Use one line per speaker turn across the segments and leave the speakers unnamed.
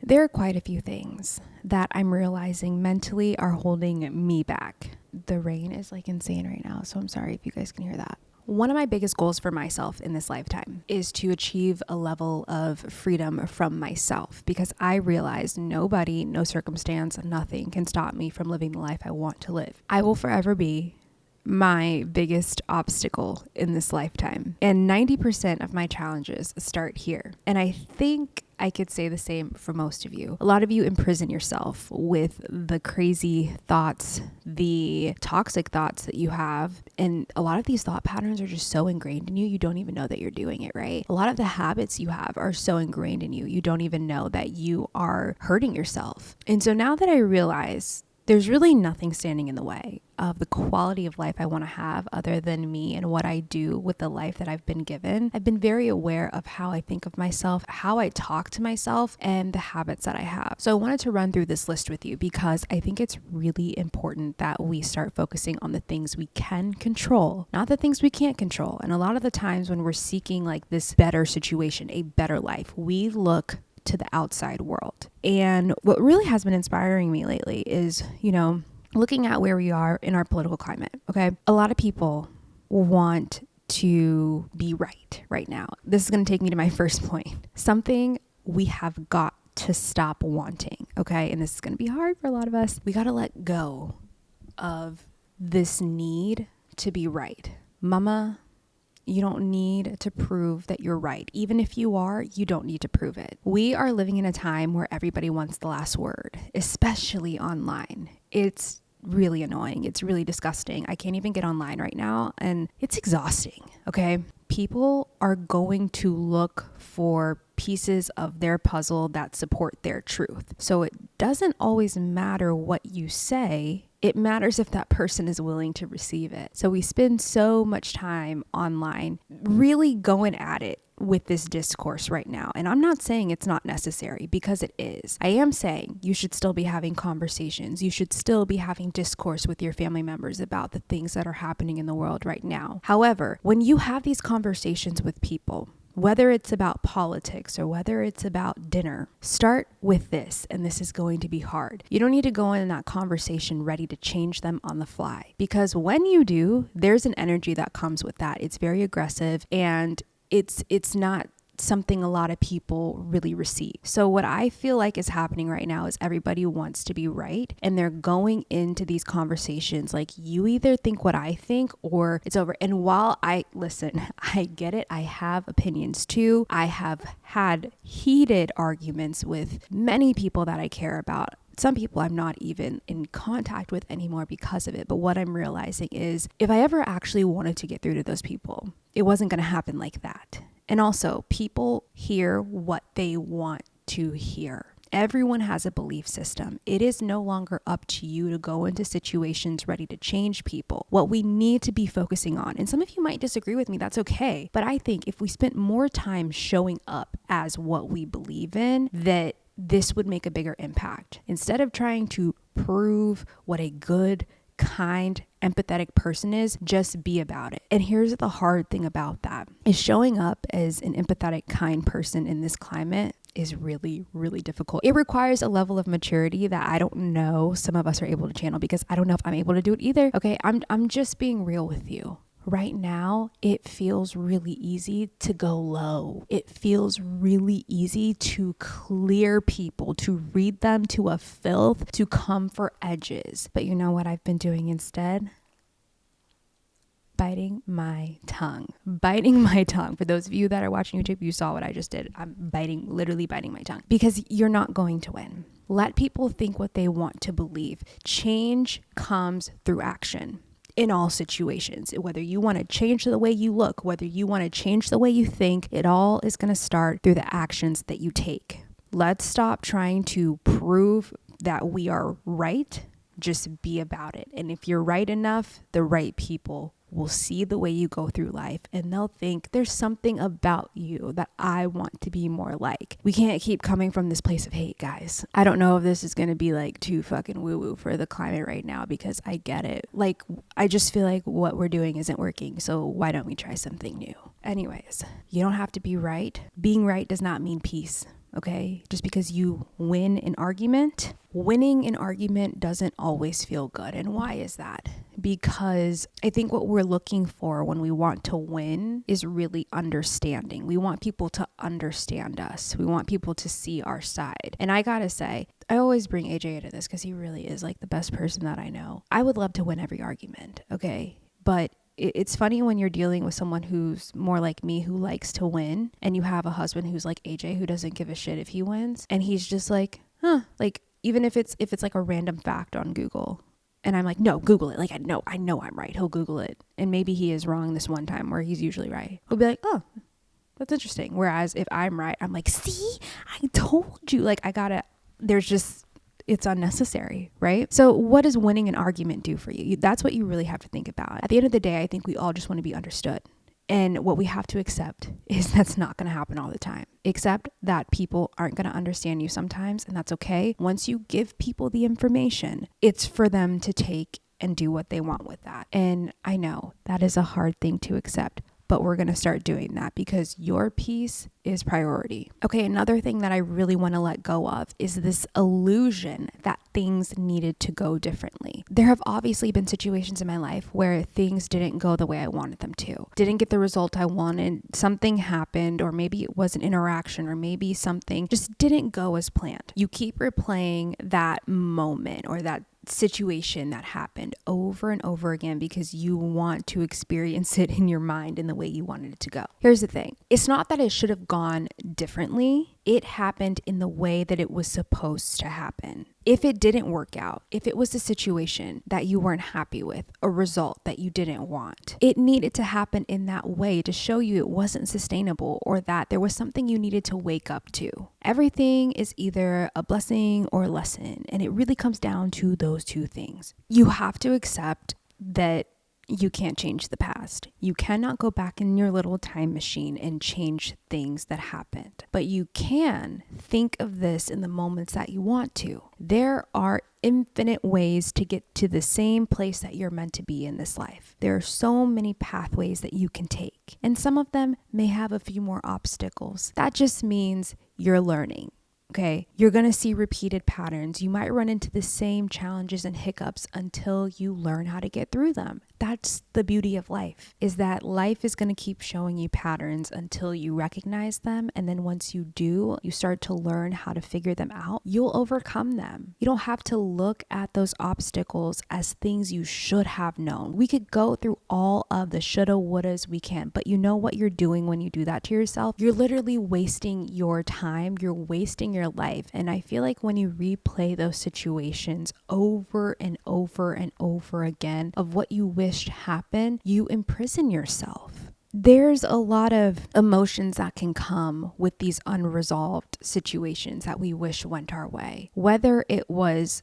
There are quite a few things that I'm realizing mentally are holding me back. The rain is like insane right now, so I'm sorry if you guys can hear that. One of my biggest goals for myself in this lifetime is to achieve a level of freedom from myself, because I realized nobody, no circumstance, nothing can stop me from living the life I want to live. I will forever be my biggest obstacle in this lifetime. And 90% of my challenges start here. And I think I could say the same for most of you. A lot of you imprison yourself with the crazy thoughts, the toxic thoughts that you have. And a lot of these thought patterns are just so ingrained in you, you don't even know that you're doing it, right? A lot of the habits you have are so ingrained in you, you don't even know that you are hurting yourself. And so now that I realize there's really nothing standing in the way of the quality of life I want to have other than me and what I do with the life that I've been given, I've been very aware of how I think of myself, how I talk to myself, and the habits that I have. So I wanted to run through this list with you because I think it's really important that we start focusing on the things we can control, not the things we can't control. And a lot of the times when we're seeking like this better situation, a better life, we look to the outside world. And what really has been inspiring me lately is, looking at where we are in our political climate. Okay. A lot of people want to be right now. This is going to take me to my first point. Something we have got to stop wanting. Okay. And this is going to be hard for a lot of us. We got to let go of this need to be right. Mama, you don't need to prove that you're right. Even if you are, you don't need to prove it. We are living in a time where everybody wants the last word, especially online. It's really annoying. It's really disgusting. I can't even get online right now, and it's exhausting, okay? People are going to look for pieces of their puzzle that support their truth. So it doesn't always matter what you say. It matters if that person is willing to receive it. So we spend so much time online really going at it with this discourse right now. And I'm not saying it's not necessary, because it is. I am saying you should still be having conversations. You should still be having discourse with your family members about the things that are happening in the world right now. However, when you have these conversations with people, whether it's about politics or whether it's about dinner, start with this, and this is going to be hard. You don't need to go in that conversation ready to change them on the fly, because when you do, there's an energy that comes with that. It's very aggressive, and it's not something a lot of people really receive. So what I feel like is happening right now is everybody wants to be right, and they're going into these conversations like, you either think what I think or it's over. And while I get it. I have opinions too. I have had heated arguments with many people that I care about. Some people I'm not even in contact with anymore because of it. But what I'm realizing is, if I ever actually wanted to get through to those people, it wasn't going to happen like that. And also, people hear what they want to hear. Everyone has a belief system. It is no longer up to you to go into situations ready to change people. What we need to be focusing on, and some of you might disagree with me, that's okay. But I think if we spent more time showing up as what we believe in, that this would make a bigger impact. Instead of trying to prove what a good, kind, empathetic person is, just be about it. And here's the hard thing about that, is showing up as an empathetic, kind person in this climate is really, really difficult. It requires a level of maturity that I don't know some of us are able to channel, because I don't know if I'm able to do it either. Okay, I'm just being real with you. Right now, it feels really easy to go low. It feels really easy to clear people, to read them to a filth, to come for edges. But you know what I've been doing instead? Biting my tongue. For those of you that are watching YouTube, you saw what I just did. I'm literally biting my tongue, because you're not going to win. Let people think what they want to believe. Change comes through action. In all situations, whether you want to change the way you look, whether you want to change the way you think, it all is going to start through the actions that you take. Let's stop trying to prove that we are right. Just be about it. And if you're right enough, the right people will see the way you go through life, and they'll think, there's something about you that I want to be more like. We can't keep coming from this place of hate, guys. I don't know if this is going to be like too fucking woo-woo for the climate right now, because I get it. Like, I just feel like what we're doing isn't working, so why don't we try something new? Anyways, you don't have to be right. Being right does not mean peace. okay? Just because you win an argument, winning an argument doesn't always feel good. And why is that? Because I think what we're looking for when we want to win is really understanding. We want people to understand us. We want people to see our side. And I gotta say, I always bring AJ into this because he really is like the best person that I know. I would love to win every argument, okay? But it's funny when you're dealing with someone who's more like me, who likes to win, and you have a husband who's like AJ, who doesn't give a shit if he wins. And he's just like, like, even if it's like a random fact on Google. And I'm like, no, Google it. Like, I know I'm right. He'll Google it. And maybe he is wrong this one time where he's usually right. He'll be like, oh, that's interesting. Whereas if I'm right, I'm like, see, I told you. Like, it's unnecessary, right? So what does winning an argument do for you? That's what you really have to think about. At the end of the day, I think we all just want to be understood. And what we have to accept is that's not going to happen all the time. Accept that people aren't going to understand you sometimes, and that's okay. Once you give people the information, it's for them to take and do what they want with that. And I know that is a hard thing to accept, but we're going to start doing that because your peace is priority. Okay, another thing that I really want to let go of is this illusion that things needed to go differently. There have obviously been situations in my life where things didn't go the way I wanted them to. Didn't get the result I wanted. Something happened, or maybe it was an interaction, or maybe something just didn't go as planned. You keep replaying that moment or that situation that happened over and over again because you want to experience it in your mind in the way you wanted it to go. Here's the thing. It's not that it should have gone differently. It happened in the way that it was supposed to happen. If it didn't work out, if it was a situation that you weren't happy with, a result that you didn't want, it needed to happen in that way to show you it wasn't sustainable or that there was something you needed to wake up to. Everything is either a blessing or a lesson, and it really comes down to those two things. You have to accept that you can't change the past. You cannot go back in your little time machine and change things that happened. But you can think of this in the moments that you want to. There are infinite ways to get to the same place that you're meant to be in this life. There are so many pathways that you can take, and some of them may have a few more obstacles. That just means you're learning. Okay, you're going to see repeated patterns. You might run into the same challenges and hiccups until you learn how to get through them. That's the beauty of life, is that life is going to keep showing you patterns until you recognize them. And then once you do, you start to learn how to figure them out. You'll overcome them. You don't have to look at those obstacles as things you should have known. We could go through all of the shoulda, wouldas we can, but you know what you're doing when you do that to yourself? You're literally wasting your time. You're wasting your life. And I feel like when you replay those situations over and over and over again of what you wished happened, you imprison yourself. There's a lot of emotions that can come with these unresolved situations that we wish went our way. Whether it was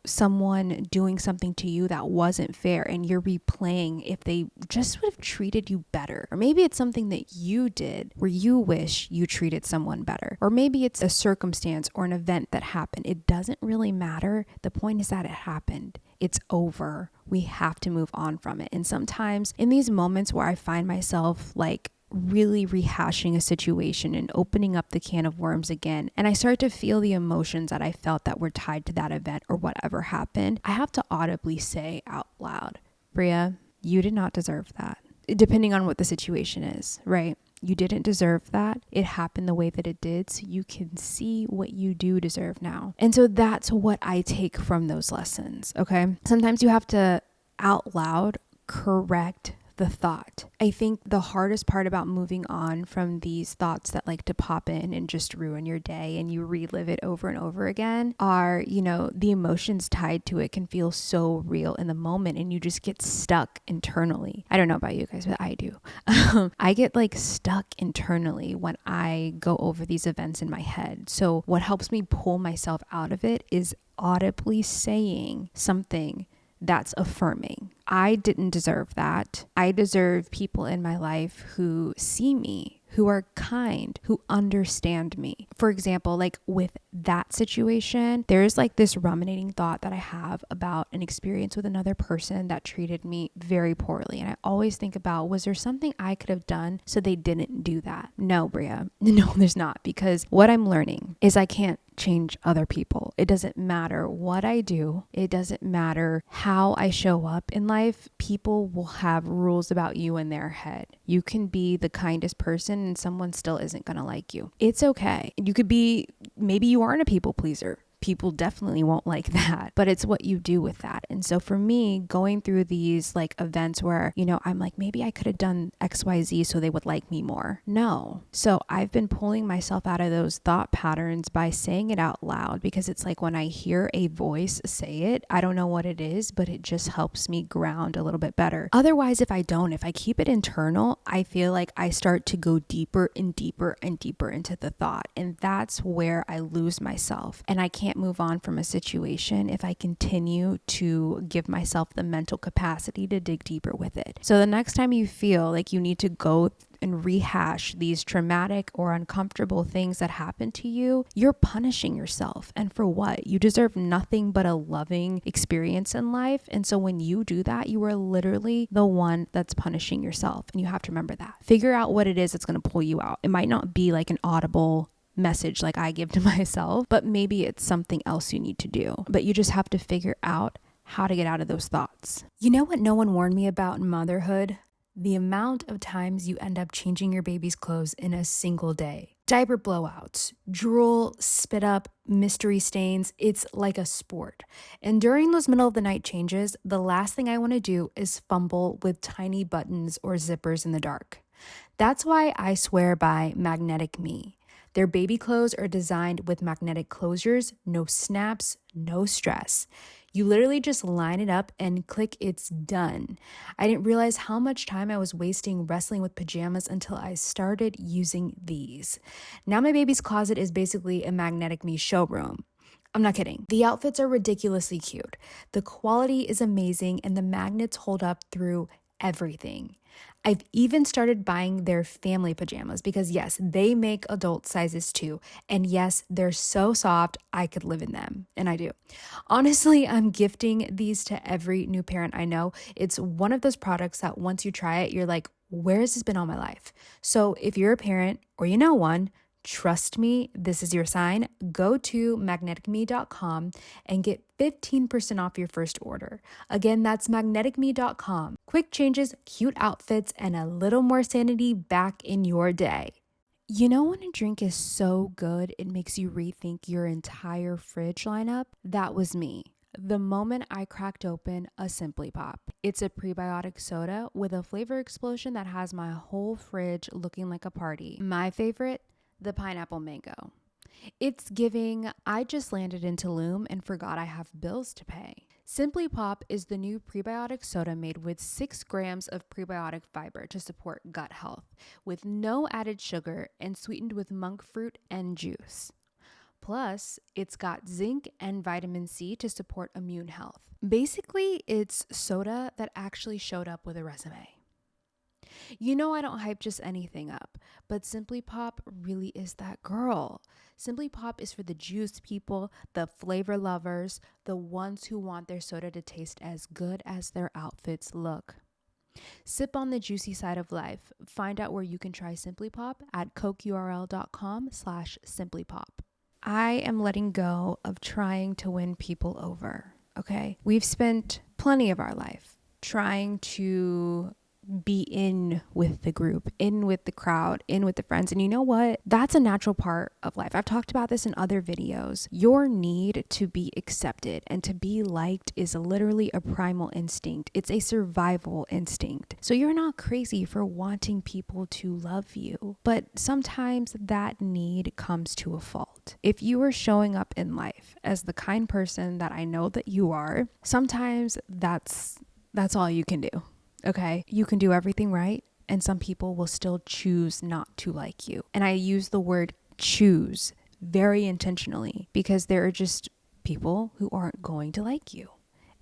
someone doing something to you that wasn't fair and you're replaying if they just would have treated you better. Or maybe it's something that you did where you wish you treated someone better. Or maybe it's a circumstance or an event that happened. It doesn't really matter. The point is that it happened. It's over. We have to move on from it. And sometimes in these moments where I find myself like really rehashing a situation and opening up the can of worms again, and I start to feel the emotions that I felt that were tied to that event or whatever happened, I have to audibly say out loud, Bria, you did not deserve that. Depending on what the situation is, right? You didn't deserve that. It happened the way that it did, so you can see what you do deserve now. And so that's what I take from those lessons, okay? Sometimes you have to out loud correct the thought. I think the hardest part about moving on from these thoughts that like to pop in and just ruin your day and you relive it over and over again are, the emotions tied to it can feel so real in the moment and you just get stuck internally. I don't know about you guys, but I do. I get like stuck internally when I go over these events in my head. So what helps me pull myself out of it is audibly saying something that's affirming. I didn't deserve that. I deserve people in my life who see me, who are kind, who understand me. For example, like with that situation, there's like this ruminating thought that I have about an experience with another person that treated me very poorly. And I always think about, was there something I could have done so they didn't do that? No, Bria. No, there's not. Because what I'm learning is I can't change other people. It doesn't matter what I do. It doesn't matter how I show up in life. People will have rules about you in their head. You can be the kindest person and someone still isn't going to like you. It's okay. You could be, maybe you aren't a people pleaser. People definitely won't like that, but it's what you do with that. And so for me, going through these like events where, you know, I'm like, maybe I could have done XYZ so they would like me more. No. So I've been pulling myself out of those thought patterns by saying it out loud, because it's like when I hear a voice say it, I don't know what it is, but it just helps me ground a little bit better. Otherwise, if I keep it internal, I feel like I start to go deeper and deeper and deeper into the thought. And that's where I lose myself. And I can't move on from a situation if I continue to give myself the mental capacity to dig deeper with it. So the next time you feel like you need to go and rehash these traumatic or uncomfortable things that happen to you, you're punishing yourself. And for what? You deserve nothing but a loving experience in life. And so when you do that, you are literally the one that's punishing yourself. And you have to remember that. Figure out what it is that's going to pull you out. It might not be like an audible message like I give to myself, but maybe it's something else you need to do. But you just have to figure out how to get out of those thoughts. You know what no one warned me about in motherhood? The amount of times you end up changing your baby's clothes in a single day. Diaper blowouts, drool, spit up, mystery stains. It's like a sport. And during those middle of the night changes, the last thing I want to do is fumble with tiny buttons or zippers in the dark. That's why I swear by Magnetic Me. Their baby clothes are designed with magnetic closures, no snaps, no stress. You literally just line it up and click, it's done. I didn't realize how much time I was wasting wrestling with pajamas until I started using these. Now my baby's closet is basically a Magnetic Me showroom. I'm not kidding. The outfits are ridiculously cute. The quality is amazing and the magnets hold up through everything. I've even started buying their family pajamas because yes, they make adult sizes too. And yes, they're so soft, I could live in them. And I do. Honestly, I'm gifting these to every new parent I know. It's one of those products that once you try it, you're like, where has this been all my life? So if you're a parent or you know one, trust me, this is your sign. Go to magneticme.com and get 15% off your first order. Again, that's magneticme.com. Quick changes, cute outfits, and a little more sanity back in your day. You know when a drink is so good, it makes you rethink your entire fridge lineup? That was me. The moment I cracked open a Simply Pop. It's a prebiotic soda with a flavor explosion that has my whole fridge looking like a party. My favorite? The pineapple mango. It's giving, I just landed in Tulum and forgot I have bills to pay. Simply Pop is the new prebiotic soda made with 6 grams of prebiotic fiber to support gut health, with no added sugar and sweetened with monk fruit and juice. Plus, it's got zinc and vitamin C to support immune health. Basically, it's soda that actually showed up with a resume. You know I don't hype just anything up, but Simply Pop really is that girl. Simply Pop is for the juice people, the flavor lovers, the ones who want their soda to taste as good as their outfits look. Sip on the juicy side of life. Find out where you can try Simply Pop at cokeurl.com/simplypop. I am letting go of trying to win people over, okay? We've spent plenty of our life trying to be in with the group, in with the crowd, in with the friends. And you know what? That's a natural part of life. I've talked about this in other videos. Your need to be accepted and to be liked is literally a primal instinct. It's a survival instinct. So you're not crazy for wanting people to love you, but sometimes that need comes to a fault. If you are showing up in life as the kind person that I know that you are, sometimes that's all you can do. Okay, you can do everything right, and some people will still choose not to like you. And I use the word choose very intentionally because there are just people who aren't going to like you.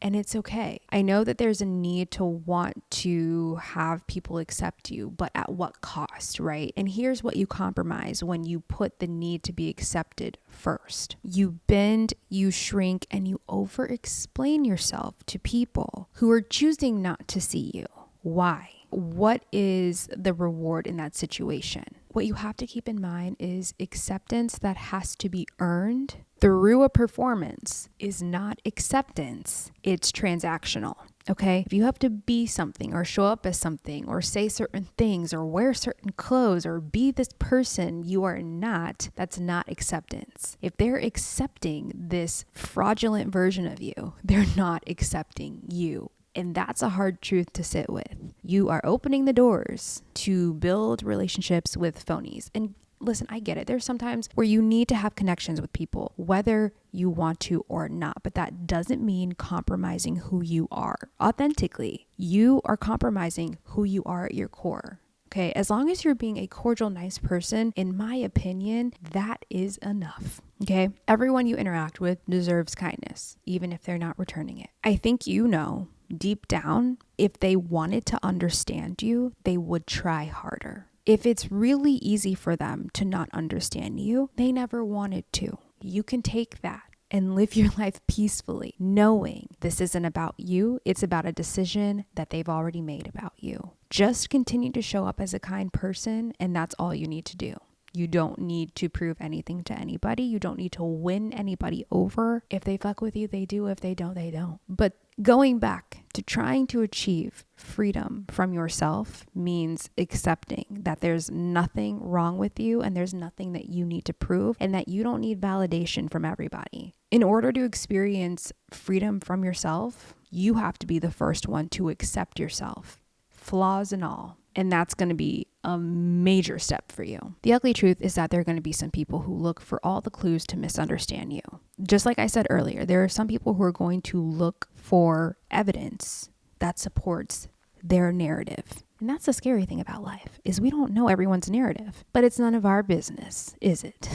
And it's okay. I know that there's a need to want to have people accept you, but at what cost, right? And here's what you compromise when you put the need to be accepted first. You bend, you shrink, and you over-explain yourself to people who are choosing not to see you. Why? What is the reward in that situation? What you have to keep in mind is acceptance that has to be earned through a performance is not acceptance. It's transactional. Okay? If you have to be something or show up as something or say certain things or wear certain clothes or be this person you are not, that's not acceptance. If they're accepting this fraudulent version of you, they're not accepting you. And that's a hard truth to sit with. You are opening the doors to build relationships with phonies. And listen, I get it. There's sometimes where you need to have connections with people, whether you want to or not. But that doesn't mean compromising who you are authentically. You are compromising who you are at your core. Okay, as long as you're being a cordial, nice person, in my opinion, that is enough. Okay, everyone you interact with deserves kindness, even if they're not returning it. I think you know deep down, if they wanted to understand you, they would try harder. If it's really easy for them to not understand you, they never wanted to. You can take that and live your life peacefully, knowing this isn't about you. It's about a decision that they've already made about you. Just continue to show up as a kind person, and that's all you need to do. You don't need to prove anything to anybody. You don't need to win anybody over. If they fuck with you, they do. If they don't, they don't. But going back to trying to achieve freedom from yourself means accepting that there's nothing wrong with you and there's nothing that you need to prove and that you don't need validation from everybody. In order to experience freedom from yourself, you have to be the first one to accept yourself, flaws and all. And that's going to be a major step for you. The ugly truth is that there are going to be some people who look for all the clues to misunderstand you. Just like I said earlier, there are some people who are going to look for evidence that supports their narrative. And that's the scary thing about life, is we don't know everyone's narrative, but it's none of our business, is it?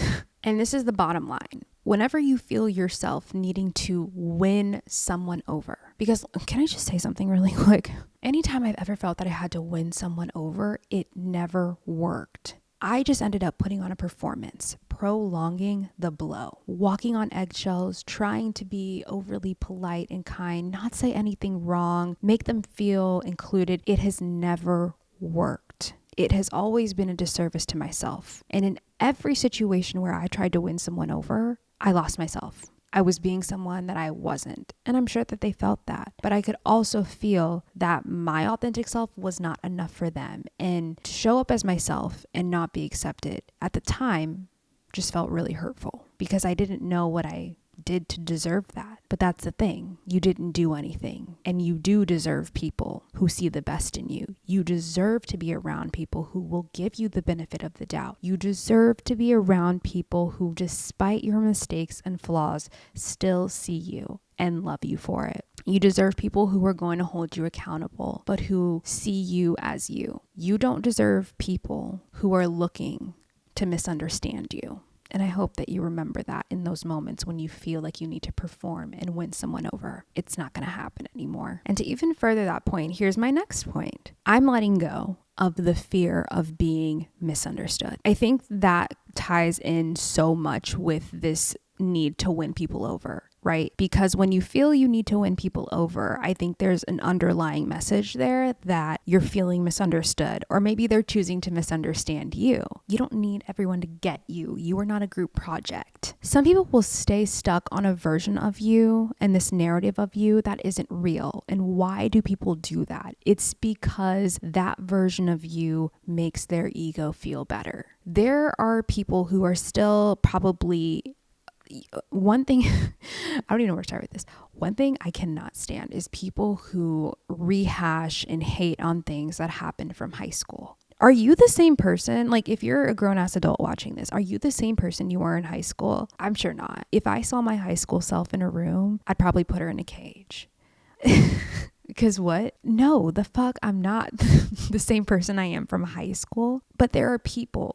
And this is the bottom line. Whenever you feel yourself needing to win someone over, because can I just say something really quick? Anytime I've ever felt that I had to win someone over, it never worked. I just ended up putting on a performance, prolonging the blow, walking on eggshells, trying to be overly polite and kind, not say anything wrong, make them feel included. It has never worked. It has always been a disservice to myself. And in every situation where I tried to win someone over, I lost myself. I was being someone that I wasn't. And I'm sure that they felt that. But I could also feel that my authentic self was not enough for them. And to show up as myself and not be accepted at the time just felt really hurtful because I didn't know what I did to deserve that. But that's the thing. You didn't do anything. And you do deserve people who see the best in you. You deserve to be around people who will give you the benefit of the doubt. You deserve to be around people who, despite your mistakes and flaws, still see you and love you for it. You deserve people who are going to hold you accountable, but who see you as you. You don't deserve people who are looking to misunderstand you. And I hope that you remember that in those moments when you feel like you need to perform and win someone over. It's not going to happen anymore. And to even further that point, here's my next point. I'm letting go of the fear of being misunderstood. I think that ties in so much with this need to win people over, right? Because when you feel you need to win people over, I think there's an underlying message there that you're feeling misunderstood, or maybe they're choosing to misunderstand you. You don't need everyone to get you. You are not a group project. Some people will stay stuck on a version of you and this narrative of you that isn't real. And why do people do that? It's because that version of you makes their ego feel better. There are people who are still probably one thing, I don't even know where to start with this. One thing I cannot stand is people who rehash and hate on things that happened from high school. Are you the same person? Like, if you're a grown-ass adult watching this, are you the same person you were in high school? I'm sure not. If I saw my high school self in a room, I'd probably put her in a cage. Because what? No, the fuck, I'm not the same person I am from high school. But there are people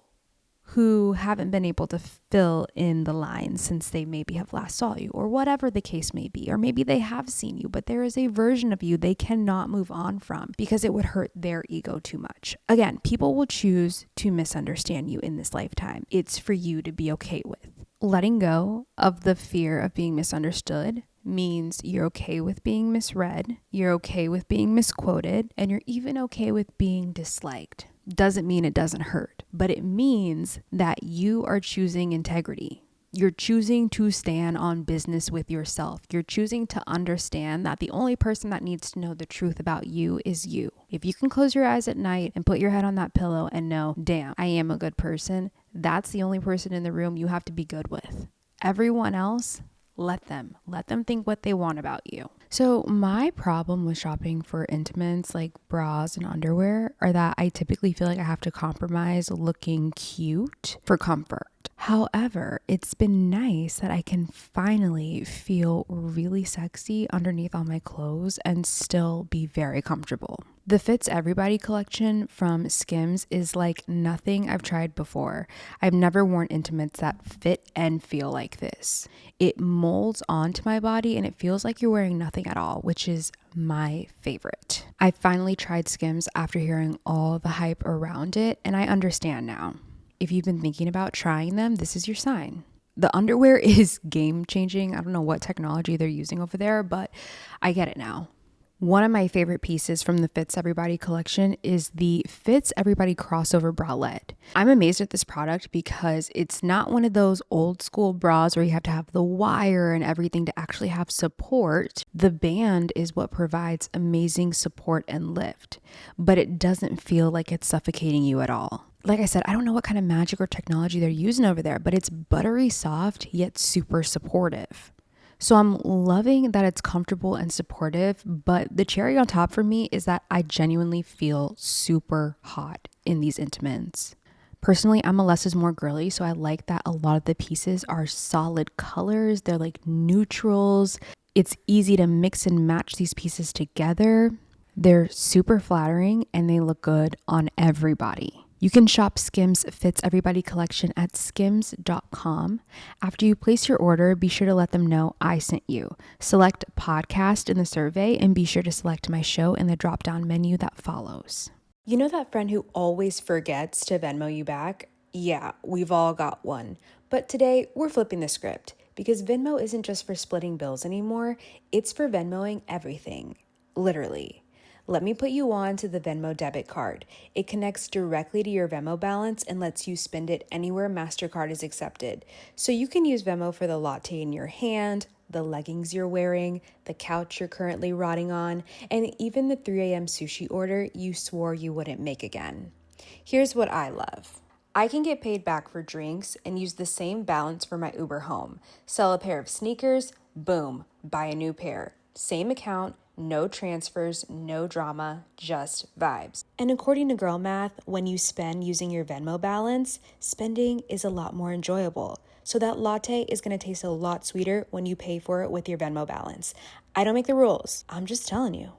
who haven't been able to fill in the lines since they maybe have last saw you, or whatever the case may be. Or maybe they have seen you, but there is a version of you they cannot move on from because it would hurt their ego too much. Again, people will choose to misunderstand you in this lifetime. It's for you to be okay with. Letting go of the fear of being misunderstood means you're okay with being misread, you're okay with being misquoted, and you're even okay with being disliked. Doesn't mean it doesn't hurt, but it means that you are choosing integrity. You're choosing to stand on business with yourself. You're choosing to understand that the only person that needs to know the truth about you is you. If you can close your eyes at night and put your head on that pillow and know, damn, I am a good person, that's the only person in the room you have to be good with. Everyone else, let them think what they want about you. So my problem with shopping for intimates like bras and underwear are that I typically feel like I have to compromise looking cute for comfort. However, it's been nice that I can finally feel really sexy underneath all my clothes and still be very comfortable. The Fits Everybody collection from Skims is like nothing I've tried before. I've never worn intimates that fit and feel like this. It molds onto my body and it feels like you're wearing nothing at all, which is my favorite. I finally tried Skims after hearing all the hype around it, and I understand now. If you've been thinking about trying them, this is your sign. The underwear is game changing. I don't know what technology they're using over there, but I get it now. One of my favorite pieces from the Fits Everybody collection is the Fits Everybody crossover bralette. I'm amazed at this product because it's not one of those old school bras where you have to have the wire and everything to actually have support. The band is what provides amazing support and lift, but it doesn't feel like it's suffocating you at all. Like I said, I don't know what kind of magic or technology they're using over there, but it's buttery soft yet super supportive. So I'm loving that it's comfortable and supportive, but the cherry on top for me is that I genuinely feel super hot in these intimates. Personally, I'm a less is more girly, so I like that a lot of the pieces are solid colors. They're like neutrals. It's easy to mix and match these pieces together. They're super flattering and they look good on everybody. You can shop Skims Fits Everybody collection at skims.com. After you place your order, be sure to let them know I sent you. Select podcast in the survey and be sure to select my show in the drop-down menu that follows. You know that friend who always forgets to Venmo you back? Yeah, we've all got one. But today, we're flipping the script because Venmo isn't just for splitting bills anymore, it's for Venmoing everything. Literally. Let me put you on to the Venmo debit card. It connects directly to your Venmo balance and lets you spend it anywhere MasterCard is accepted. So you can use Venmo for the latte in your hand, the leggings you're wearing, the couch you're currently rotting on, and even the 3 a.m. sushi order you swore you wouldn't make again. Here's what I love. I can get paid back for drinks and use the same balance for my Uber home. Sell a pair of sneakers, boom, buy a new pair. Same account, no transfers, no drama, just vibes. And according to Girl Math, when you spend using your Venmo balance, spending is a lot more enjoyable. So that latte is going to taste a lot sweeter when you pay for it with your Venmo balance. I don't make the rules. I'm just telling you.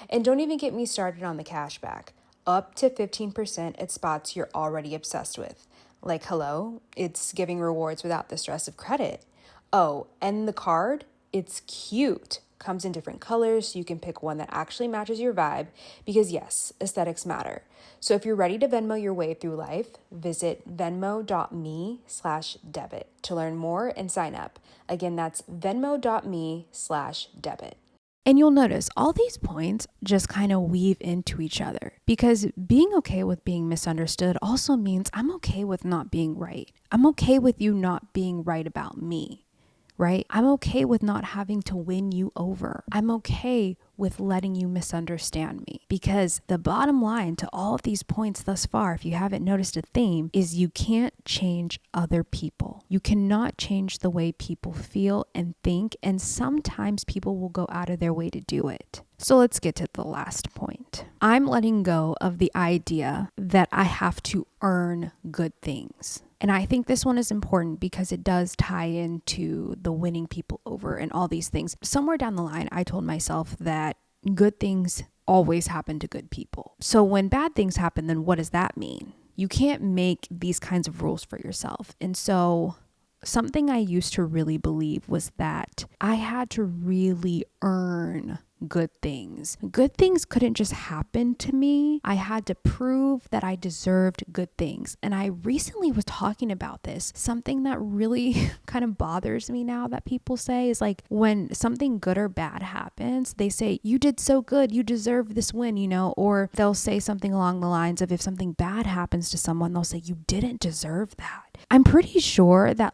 And don't even get me started on the cash back. Up to 15% at spots you're already obsessed with. Like, hello, it's giving rewards without the stress of credit. Oh, and the card, it's cute. Comes in different colors, so you can pick one that actually matches your vibe because yes, aesthetics matter. So if you're ready to Venmo your way through life, visit venmo.me/debit to learn more and sign up. Again, that's venmo.me/debit. And you'll notice all these points just kind of weave into each other because being okay with being misunderstood also means I'm okay with not being right. I'm okay with you not being right about me. Right? I'm okay with not having to win you over. I'm okay with letting you misunderstand me because the bottom line to all of these points thus far, if you haven't noticed a theme, is you can't change other people. You cannot change the way people feel and think, and sometimes people will go out of their way to do it. So let's get to the last point. I'm letting go of the idea that I have to earn good things. And I think this one is important because it does tie into the winning people over and all these things. Somewhere down the line, I told myself that good things always happen to good people. So when bad things happen, then what does that mean? You can't make these kinds of rules for yourself. And so something I used to really believe was that I had to really earn good things. Good things couldn't just happen to me. I had to prove that I deserved good things. And I recently was talking about this. Something that really kind of bothers me now that people say is like when something good or bad happens, they say, you did so good, you deserve this win, or they'll say something along the lines of if something bad happens to someone, they'll say, you didn't deserve that. I'm pretty sure that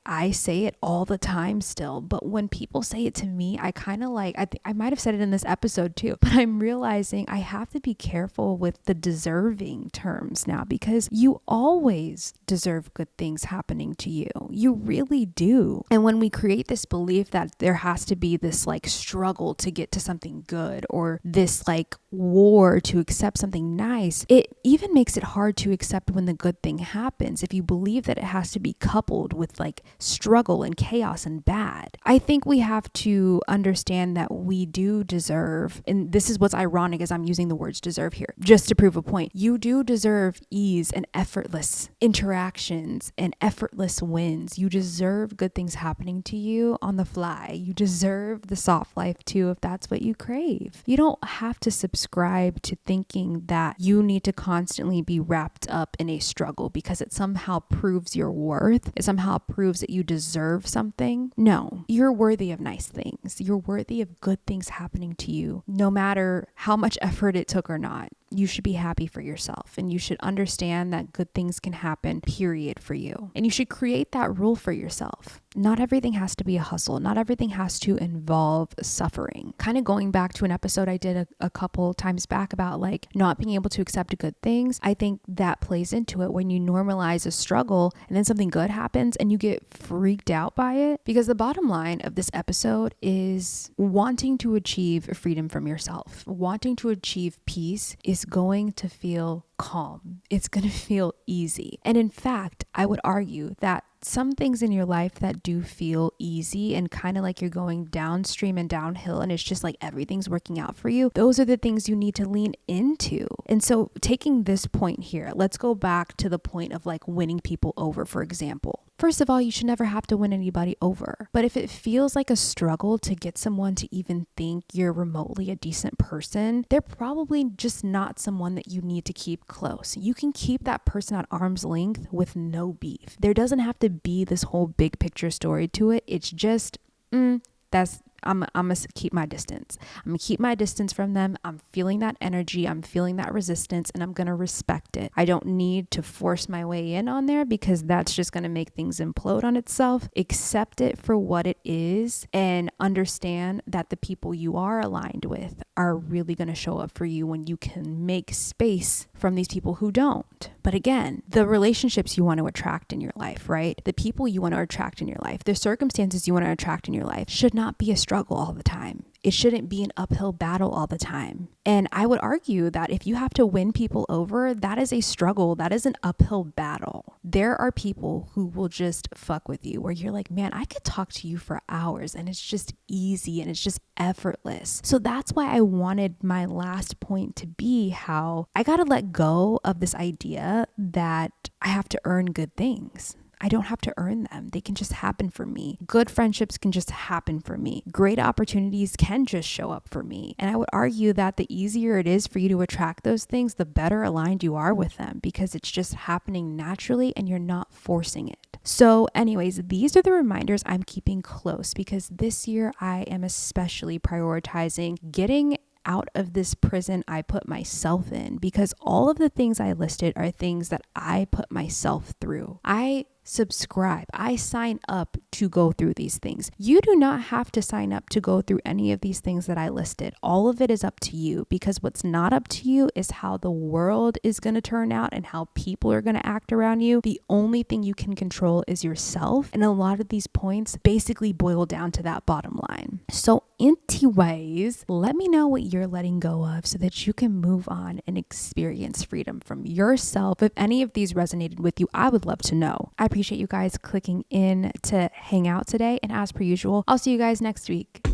I say it all the time still, but when people say it to me, I kind of I might have said it in this episode too, but I'm realizing I have to be careful with the deserving terms now because you always deserve good things happening to you. You really do. And when we create this belief that there has to be this struggle to get to something good or this war to accept something nice, it even makes it hard to accept when the good thing happens if you believe that it has to be coupled with struggle and chaos and bad. I think we have to understand that we do deserve, and this is what's ironic as I'm using the words deserve here, just to prove a point. You do deserve ease and effortless interactions and effortless wins. You deserve good things happening to you on the fly. You deserve the soft life too if that's what you crave. You don't have to subscribe to thinking that you need to constantly be wrapped up in a struggle because it somehow proves your worth. It somehow proves that you deserve something. No, you're worthy of nice things. You're worthy of good things happening to you, no matter how much effort it took or not. You should be happy for yourself and you should understand that good things can happen, period, for you. And you should create that rule for yourself. Not everything has to be a hustle. Not everything has to involve suffering. Kind of going back to an episode I did a couple times back about not being able to accept good things. I think that plays into it when you normalize a struggle and then something good happens and you get freaked out by it. Because the bottom line of this episode is wanting to achieve freedom from yourself. Wanting to achieve peace is going to feel calm. It's going to feel easy. And in fact, I would argue that some things in your life that do feel easy and kind of like you're going downstream and downhill and it's just everything's working out for you, those are the things you need to lean into. And so taking this point here, let's go back to the point of winning people over, for example. First of all, you should never have to win anybody over. But if it feels like a struggle to get someone to even think you're remotely a decent person, they're probably just not someone that you need to keep close. You can keep that person at arm's length with no beef. There doesn't have to be this whole big picture story to it. It's just, I'm going to keep my distance. I'm going to keep my distance from them. I'm feeling that energy. I'm feeling that resistance and I'm going to respect it. I don't need to force my way in on there because that's just going to make things implode on itself. Accept it for what it is and understand that the people you are aligned with are really going to show up for you when you can make space from these people who don't. But again, the relationships you want to attract in your life, right? The people you want to attract in your life, the circumstances you want to attract in your life should not be a struggle all the time. It shouldn't be an uphill battle all the time. And I would argue that if you have to win people over, that is a struggle. That is an uphill battle. There are people who will just fuck with you where you're like, man, I could talk to you for hours and it's just easy and it's just effortless. So that's why I wanted my last point to be how I got to let go of this idea that I have to earn good things. I don't have to earn them. They can just happen for me. Good friendships can just happen for me. Great opportunities can just show up for me. And I would argue that the easier it is for you to attract those things, the better aligned you are with them because it's just happening naturally and you're not forcing it. So anyways, these are the reminders I'm keeping close because this year I am especially prioritizing getting out of this prison I put myself in because all of the things I listed are things that I put myself through. I subscribe. I sign up to go through these things. You do not have to sign up to go through any of these things that I listed. All of it is up to you because what's not up to you is how the world is going to turn out and how people are going to act around you. The only thing you can control is yourself. And a lot of these points basically boil down to that bottom line. So anyways, let me know what you're letting go of so that you can move on and experience freedom from yourself. If any of these resonated with you, I would love to know. I appreciate you guys clicking in to hang out today. And as per usual, I'll see you guys next week.